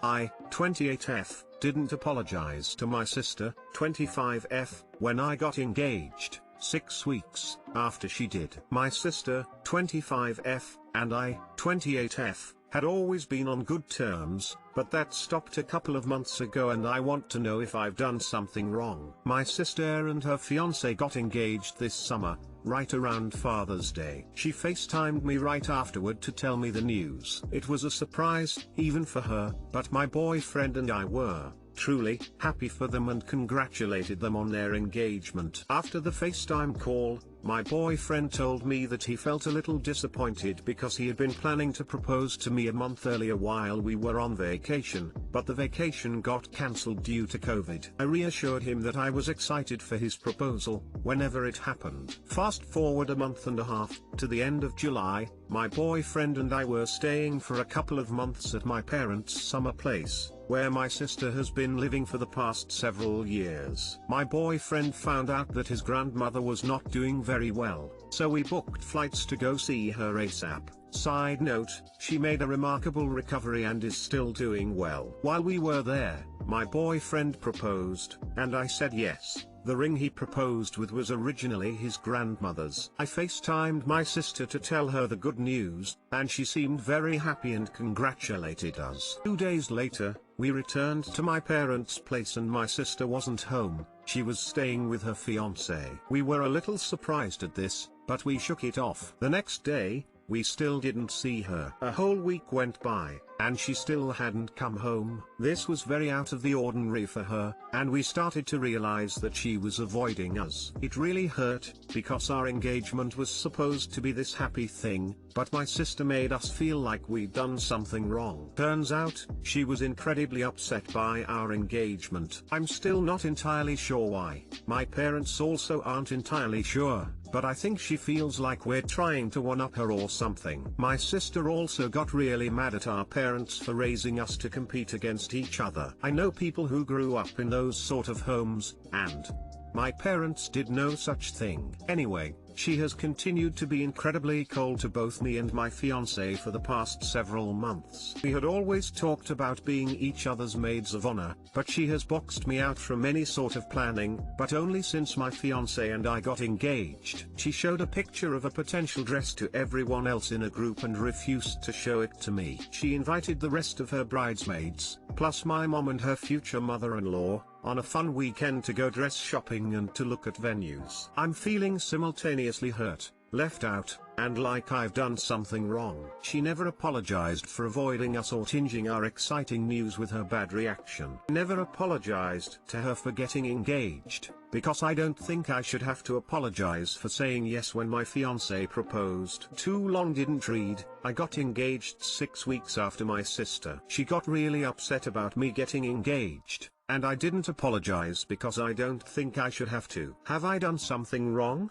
I, 28F, didn't apologize to my sister, 25F, when I got engaged, 6 weeks after she did. My sister, 25F, and I, 28F, had always been on good terms, but that stopped a couple of months ago and I want to know if I've done something wrong. My sister and her fiancé got engaged this summer, right around Father's Day. She FaceTimed me right afterward to tell me the news. It was a surprise, even for her, but my boyfriend and I were truly happy for them and congratulated them on their engagement. After the FaceTime call, my boyfriend told me that he felt a little disappointed because he had been planning to propose to me a month earlier while we were on vacation, but the vacation got cancelled due to COVID. I reassured him that I was excited for his proposal, whenever it happened. Fast forward a month and a half, to the end of July, my boyfriend and I were staying for a couple of months at my parents' summer place, where my sister has been living for the past several years. My boyfriend found out that his grandmother was not doing very well, so we booked flights to go see her ASAP. Side note, she made a remarkable recovery and is still doing well. While we were there, my boyfriend proposed, and I said yes. The ring he proposed with was originally his grandmother's. I FaceTimed my sister to tell her the good news, and she seemed very happy and congratulated us. 2 days later, we returned to my parents' place and my sister wasn't home, she was staying with her fiancé. We were a little surprised at this, but we shook it off. The next day, we still didn't see her. A whole week went by, and she still hadn't come home. This was very out of the ordinary for her, and we started to realize that she was avoiding us. It really hurt, because our engagement was supposed to be this happy thing, but my sister made us feel like we'd done something wrong. Turns out, she was incredibly upset by our engagement. I'm still not entirely sure why. My parents also aren't entirely sure, but I think she feels like we're trying to one-up her or something. My sister also got really mad at our parents for raising us to compete against each other. I know people who grew up in those sort of homes, and my parents did no such thing. Anyway, she has continued to be incredibly cold to both me and my fiancé for the past several months. We had always talked about being each other's maids of honor, but she has boxed me out from any sort of planning, but only since my fiancé and I got engaged. She showed a picture of a potential dress to everyone else in a group and refused to show it to me. She invited the rest of her bridesmaids, plus my mom and her future mother-in-law, on a fun weekend to go dress shopping and to look at venues. I'm feeling simultaneously hurt, left out, and like I've done something wrong. She never apologized for avoiding us or tinging our exciting news with her bad reaction. Never apologized to her for getting engaged, because I don't think I should have to apologize for saying yes when my fiancé proposed. Too long didn't read, I got engaged 6 weeks after my sister. She got really upset about me getting engaged, and I didn't apologize because I don't think I should have to. Have I done something wrong?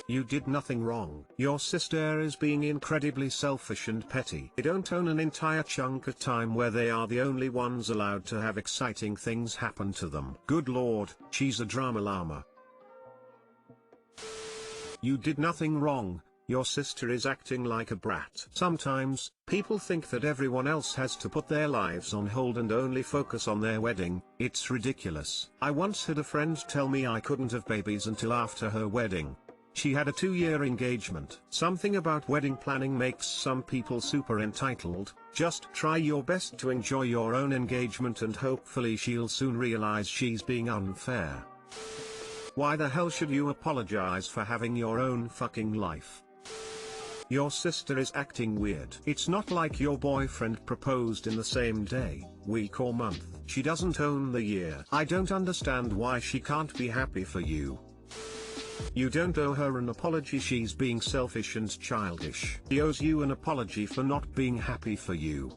You did nothing wrong. Your sister is being incredibly selfish and petty. They don't own an entire chunk of time where they are the only ones allowed to have exciting things happen to them. Good lord, she's a drama llama. You did nothing wrong. Your sister is acting like a brat. Sometimes, people think that everyone else has to put their lives on hold and only focus on their wedding. It's ridiculous. I once had a friend tell me I couldn't have babies until after her wedding. She had a 2-year engagement. Something about wedding planning makes some people super entitled. Just try your best to enjoy your own engagement and hopefully she'll soon realize she's being unfair. Why the hell should you apologize for having your own fucking life? Your sister is acting weird. It's not like your boyfriend proposed in the same day, week or month. She doesn't own the year. I don't understand why she can't be happy for you. You don't owe her an apology, she's being selfish and childish. She owes you an apology for not being happy for you.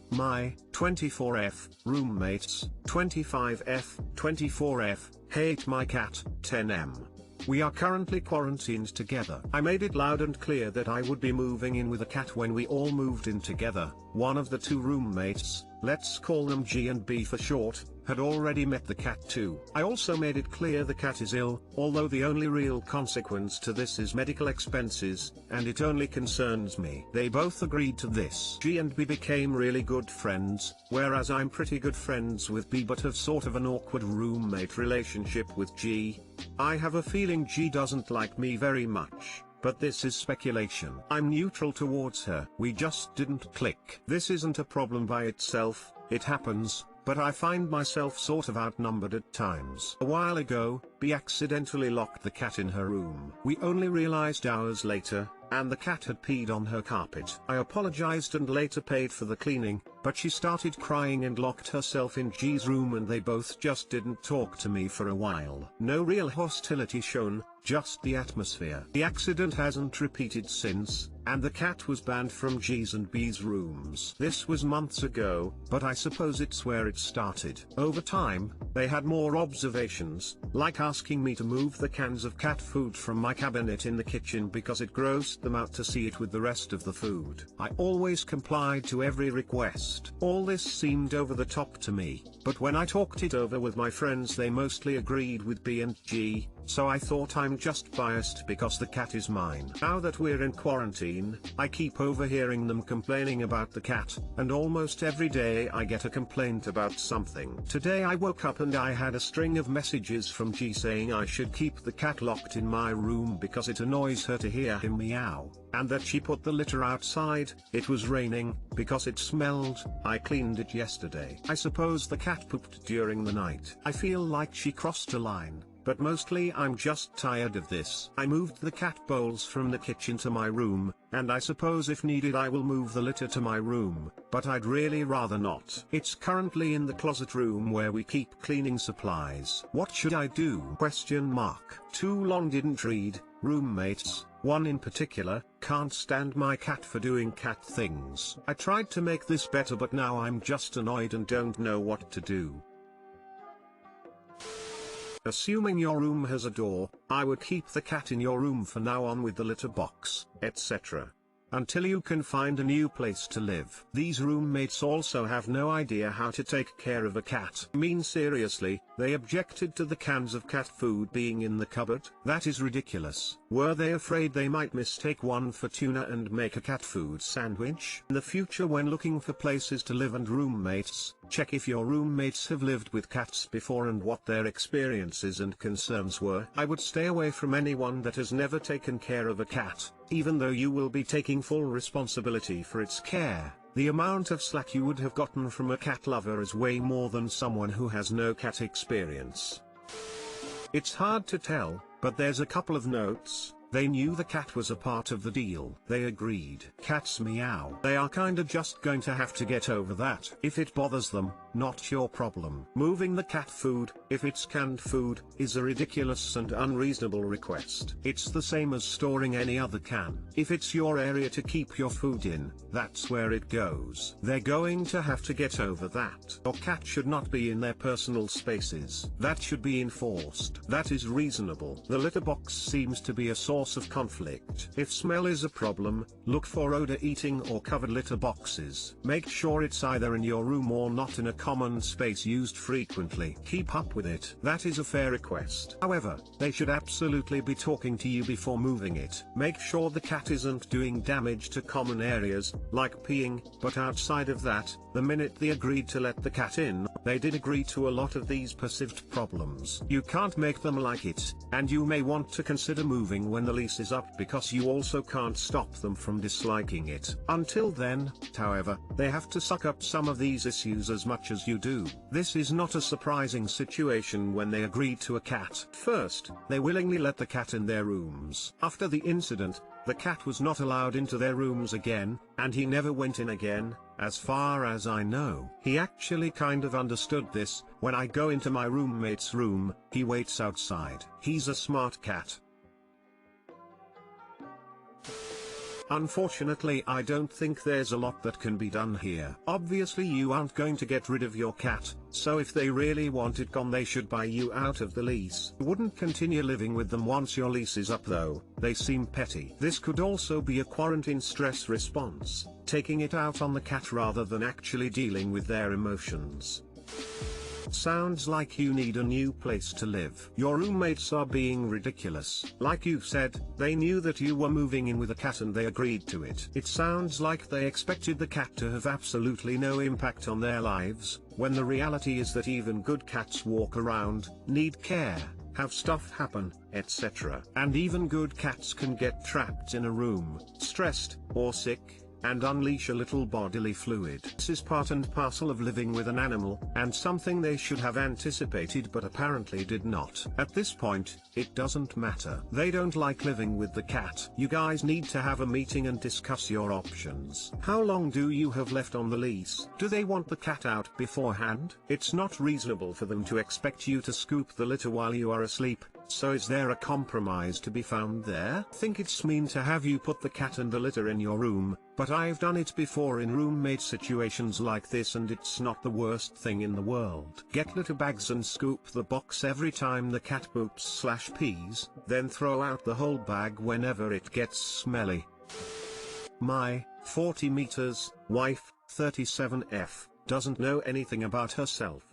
My 24F roommates, 25F, 24F, hate my cat, 10M. We are currently quarantined together. I made it loud and clear that I would be moving in with a cat when we all moved in together. one of the two roommates, let's call them G and B for short, had already met the cat too. I also made it clear the cat is ill, although the only real consequence to this is medical expenses, and it only concerns me. They both agreed to this. G and B became really good friends, whereas I'm pretty good friends with B but have sort of an awkward roommate relationship with G. I have a feeling G doesn't like me very much, but this is speculation. I'm neutral towards her. We just didn't click. This isn't a problem by itself, it happens, but I find myself sort of outnumbered at times. A while ago, B accidentally locked the cat in her room. We only realized hours later, and the cat had peed on her carpet. I apologized and later paid for the cleaning, but she started crying and locked herself in G's room and they both just didn't talk to me for a while. No real hostility shown, just the atmosphere. The accident hasn't repeated since, and the cat was banned from G's and B's rooms. This was months ago, but I suppose it's where it started. Over time, they had more observations, like asking me to move the cans of cat food from my cabinet in the kitchen because it grossed them out to see it with the rest of the food. I always complied to every request. All this seemed over the top to me, but when I talked it over with my friends they mostly agreed with B and G, so I thought I'm just biased because the cat is mine. Now that we're in quarantine, I keep overhearing them complaining about the cat, and almost every day I get a complaint about something. Today I woke up and I had a string of messages from G saying I should keep the cat locked in my room because it annoys her to hear him meow, and that she put the litter outside. It was raining, because it smelled. I cleaned it yesterday. I suppose the cat pooped during the night. I feel like she crossed a line, but mostly I'm just tired of this. I moved the cat bowls from the kitchen to my room, and I suppose if needed I will move the litter to my room, but I'd really rather not. It's currently in the closet room where we keep cleaning supplies. What should I do? Question mark. Too long didn't read. Roommates, one in particular, can't stand my cat for doing cat things. I tried to make this better but now I'm just annoyed and don't know what to do. Assuming your room has a door, I would keep the cat in your room for now on with the litter box, etc. until you can find a new place to live. These roommates also have no idea how to take care of a cat. I mean seriously, they objected to the cans of cat food being in the cupboard? That is ridiculous. Were they afraid they might mistake one for tuna and make a cat food sandwich? In the future when looking for places to live and roommates, check if your roommates have lived with cats before and what their experiences and concerns were. I would stay away from anyone that has never taken care of a cat, even though you will be taking full responsibility for its care. The amount of slack you would have gotten from a cat lover is way more than someone who has no cat experience. It's hard to tell, but there's a couple of notes. They knew the cat was a part of the deal. They agreed. Cats meow. They are kinda just going to have to get over that. If it bothers them, not your problem. Moving the cat food, if it's canned food, is a ridiculous and unreasonable request. It's the same as storing any other can. If it's your area to keep your food in, that's where it goes. They're going to have to get over that. Your cat should not be in their personal spaces. That should be enforced. That is reasonable. The litter box seems to be a source of conflict. If smell is a problem, look for odor eating or covered litter boxes. Make sure it's either in your room or not in a common space used frequently. Keep up with it. That is a fair request. However, they should absolutely be talking to you before moving it. Make sure the cat isn't doing damage to common areas, like peeing, but outside of that, the minute they agreed to let the cat in, they did agree to a lot of these perceived problems. You can't make them like it, and you may want to consider moving when the lease is up because you also can't stop them from disliking it. Until then, however, they have to suck up some of these issues as much as you do. This is not a surprising situation when they agreed to a cat. First, they willingly let the cat in their rooms. After the incident, the cat was not allowed into their rooms again, and he never went in again, as far as I know. He actually kind of understood this. When I go into my roommate's room, he waits outside. He's a smart cat. Unfortunately, I don't think there's a lot that can be done here. Obviously you aren't going to get rid of your cat, so if they really want it gone they should buy you out of the lease. You wouldn't continue living with them once your lease is up though, they seem petty. This could also be a quarantine stress response, taking it out on the cat rather than actually dealing with their emotions. Sounds like you need a new place to live. Your roommates are being ridiculous. Like you said, they knew that you were moving in with a cat and they agreed to it. It sounds like they expected the cat to have absolutely no impact on their lives, when the reality is that even good cats walk around, need care, have stuff happen, etc. And even good cats can get trapped in a room, stressed, or sick, and unleash a little bodily fluid. This is part and parcel of living with an animal, and something they should have anticipated but apparently did not. At this point, it doesn't matter. They don't like living with the cat. You guys need to have a meeting and discuss your options. How long do you have left on the lease? Do they want the cat out beforehand? It's not reasonable for them to expect you to scoop the litter while you are asleep. So is there a compromise to be found there? Think it's mean to have you put the cat and the litter in your room, but I've done it before in roommate situations like this and it's not the worst thing in the world. Get litter bags and scoop the box every time the cat poops/pees, then throw out the whole bag whenever it gets smelly. My 40 meters wife, 37F, doesn't know anything about herself.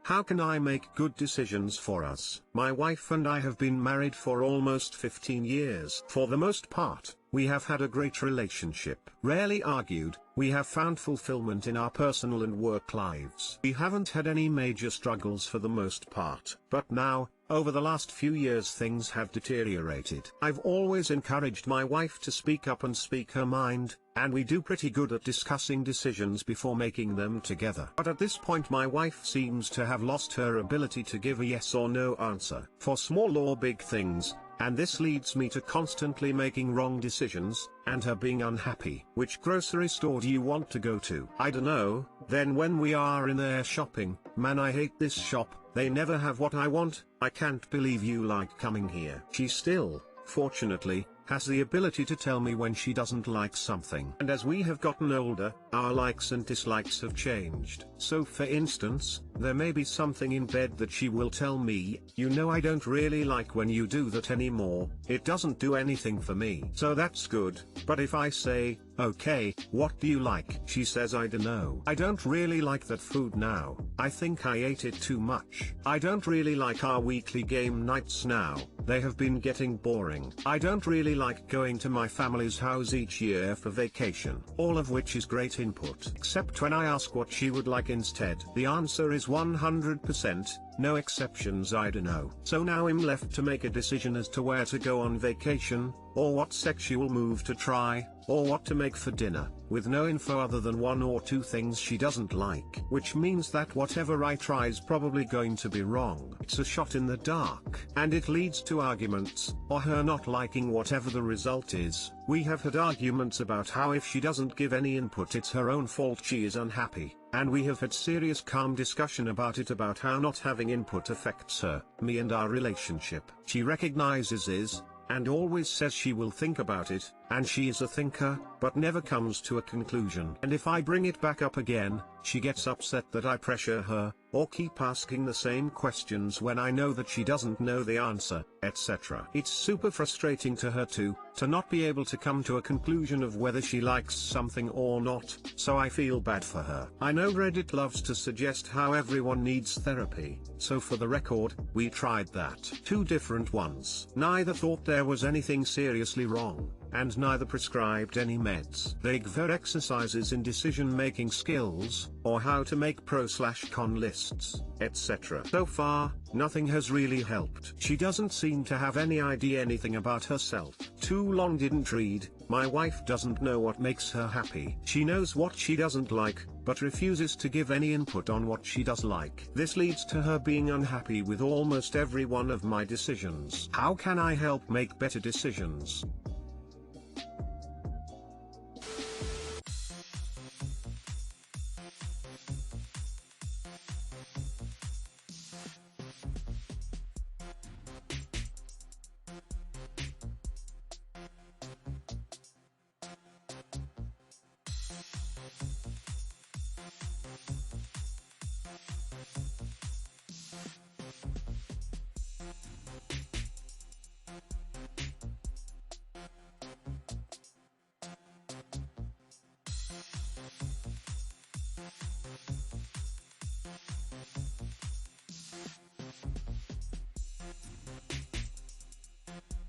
How can I make good decisions for us? My wife and I have been married for almost 15 years. For the most part, we have had a great relationship. Rarely argued, we have found fulfillment in our personal and work lives. We haven't had any major struggles for the most part. But now, over the last few years things have deteriorated. I've always encouraged my wife to speak up and speak her mind, and we do pretty good at discussing decisions before making them together. But at this point my wife seems to have lost her ability to give a yes or no answer for small or big things, and this leads me to constantly making wrong decisions, and her being unhappy. Which grocery store do you want to go to? I don't know. Then when we are in there shopping, man, I hate this shop, they never have what I want, I can't believe you like coming here. She still, fortunately, has the ability to tell me when she doesn't like something. And as we have gotten older, our likes and dislikes have changed. So for instance, there may be something in bed that she will tell me, you know, I don't really like when you do that anymore, it doesn't do anything for me. So that's good, but if I say, okay, what do you like? She says I dunno. I don't really like that food now, I think I ate it too much. I don't really like our weekly game nights now, they have been getting boring. I don't really like going to my family's house each year for vacation. All of which is great input. Except when I ask what she would like instead. The answer is 100%, no exceptions, I dunno. So now I'm left to make a decision as to where to go on vacation, or what sexual move to try, or what to make for dinner, with no info other than one or two things she doesn't like. Which means that whatever I try is probably going to be wrong. It's a shot in the dark. And it leads to arguments, or her not liking whatever the result is. We have had arguments about how if she doesn't give any input it's her own fault she is unhappy. And we have had serious calm discussion about it, about how not having input affects her, me and our relationship. She recognizes this, and always says she will think about it, and she is a thinker, but never comes to a conclusion. And if I bring it back up again, she gets upset that I pressure her, or keep asking the same questions when I know that she doesn't know the answer, etc. It's super frustrating to her too, to not be able to come to a conclusion of whether she likes something or not, so I feel bad for her. I know Reddit loves to suggest how everyone needs therapy, so for the record, we tried that. 2 different ones. Neither thought there was anything seriously wrong, and neither prescribed any meds. They gave her exercises in decision-making skills, or how to make pro/con lists, etc. So far, nothing has really helped. She doesn't seem to have any idea anything about herself. Too long didn't read. My wife doesn't know what makes her happy. She knows what she doesn't like, but refuses to give any input on what she does like. This leads to her being unhappy with almost every one of my decisions. How can I help make better decisions?